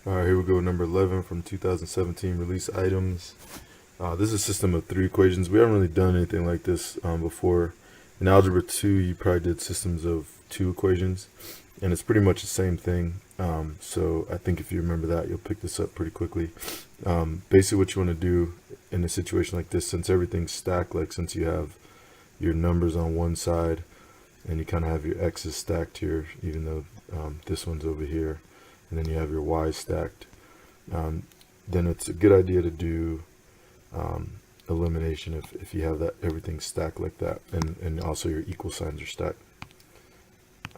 All right, here we go. Number 11 from 2017 release items. This is a system of three equations. We haven't really done anything like this before. In Algebra 2, you probably did systems of two equations, and it's pretty much the same thing. So I think if you remember that, you'll pick this up pretty quickly. Basically, what you want to do in a situation like this, since everything's stacked, like since you have your numbers on one side, and you kind of have your x's stacked here, even though this one's over here, and then you have your y stacked, then it's a good idea to do elimination if you have that everything stacked like that, and also your equal signs are stacked.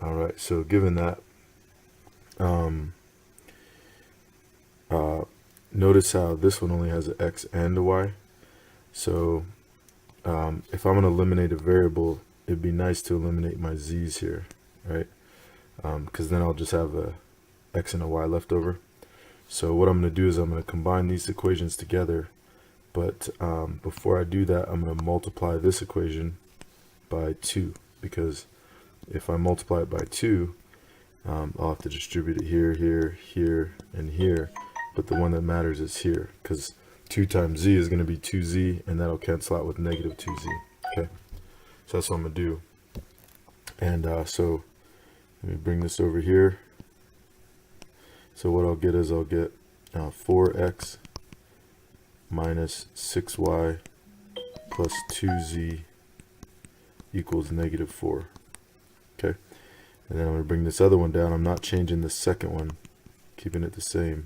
All right, so given that, notice how this one only has an x and a y. So if I'm going to eliminate a variable, it'd be nice to eliminate my z's here, right? Because then I'll just have a x and a y left over. So what I'm going to do is I'm going to combine these equations together, but before I do that, I'm going to multiply this equation by 2, because if I multiply it by 2, I'll have to distribute it here, here, here, and here, but the one that matters is here, because 2 times z is going to be 2z, and that'll cancel out with negative 2z. Okay, so that's what I'm going to do. And so let me bring this over here. So what I'll get is I'll get 4x minus 6y plus 2z equals negative 4. Okay, and then I'm going to bring this other one down. I'm not changing the second one, keeping it the same.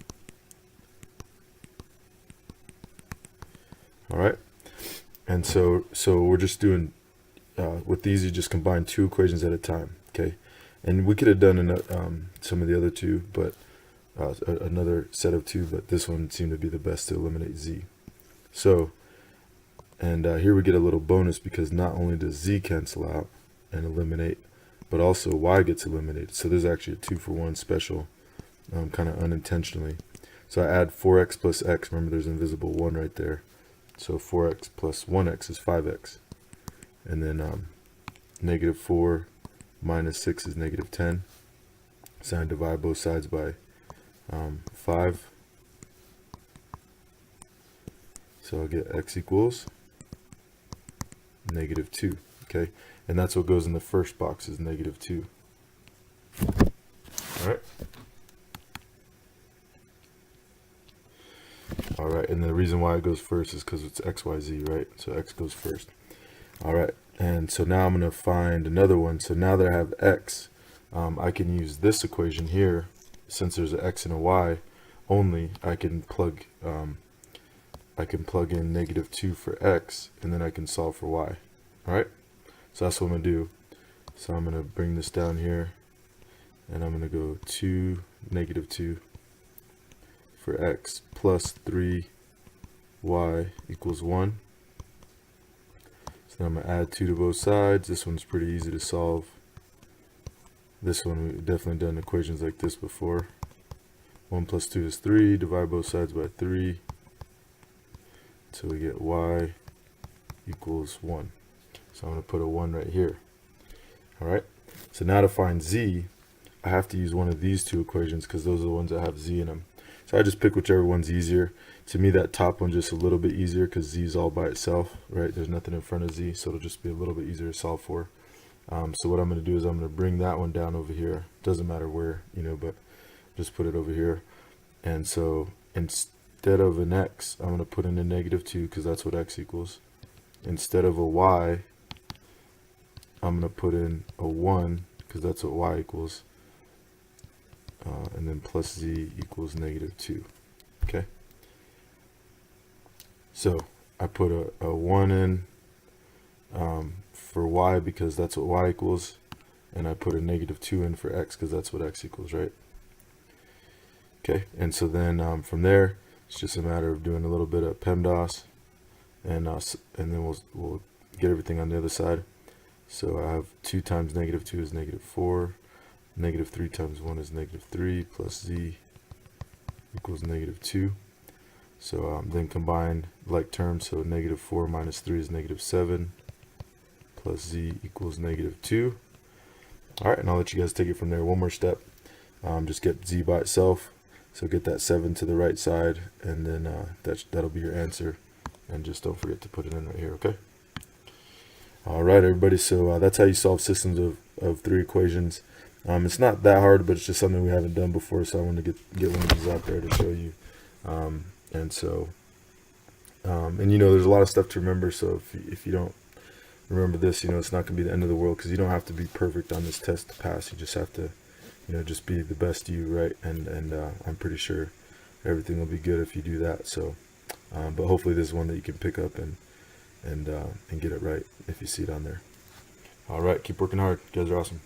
All right, and so we're just doing with these, you just combine two equations at a time. Okay, and we could have done some of the other two, but another set of two, but this one seemed to be the best to eliminate z. So, and here we get a little bonus, because not only does z cancel out and eliminate, but also y gets eliminated. So there's actually a 2-for-1 special, kind of unintentionally. So I add 4x plus x. Remember, there's an invisible 1 right there. So 4x plus 1x is 5x. And then negative 4 minus 6 is negative 10. So I divide both sides by 5. So I'll get x equals negative 2. Okay, and that's what goes in the first box, is negative 2. All right, and the reason why it goes first is because it's x, y, z, right? So x goes first. All right, and so now I'm going to find another one. So now that I have x, I can use this equation here. Since there's an x and a y only, I can plug in negative 2 for x, and then I can solve for y. All right, so that's what I'm going to do. So I'm going to bring this down here, and I'm going to go 2, negative 2 for x plus 3y equals 1. So I'm going to add 2 to both sides. This one's pretty easy to solve. This one, we've definitely done equations like this before. 1 plus 2 is 3. Divide both sides by 3. So we get y equals 1. So I'm going to put a 1 right here. All right. So now to find z, I have to use one of these two equations, because those are the ones that have z in them. So I just pick whichever one's easier. To me, that top one's just a little bit easier, because z is all by itself, right? There's nothing in front of z, so it'll just be a little bit easier to solve for. So what I'm going to do is I'm going to bring that one down over here. Doesn't matter where, but just put it over here. And so instead of an x, I'm going to put in a negative 2, because that's what x equals. Instead of a y, I'm going to put in a 1, because that's what y equals. And then plus z equals negative 2. Okay. So I put a 1 in for y, because that's what y equals, and I put a negative 2 in for x, because that's what x equals, right? Okay, and so then from there, it's just a matter of doing a little bit of PEMDAS, and then we'll get everything on the other side. So I have 2 times negative 2 is negative 4. Negative 3 times 1 is negative 3, plus z equals negative 2. So then combine like terms, so negative 4 minus 3 is negative 7, plus z equals negative 2. All right, and I'll let you guys take it from there. One more step. Just get z by itself. So get that 7 to the right side, and then that'll be your answer. And just don't forget to put it in right here, okay? All right, everybody, so that's how you solve systems of 3 equations. It's not that hard, but it's just something we haven't done before, so I want to get one of these out there to show you. And so, and you know, there's a lot of stuff to remember, so if you don't remember this, you know, it's not going to be the end of the world, because you don't have to be perfect on this test to pass. You just have to, you know, just be the best you, right? And I'm pretty sure everything will be good if you do that. So, but hopefully this is one that you can pick up and get it right if you see it on there. All right, keep working hard. You guys are awesome.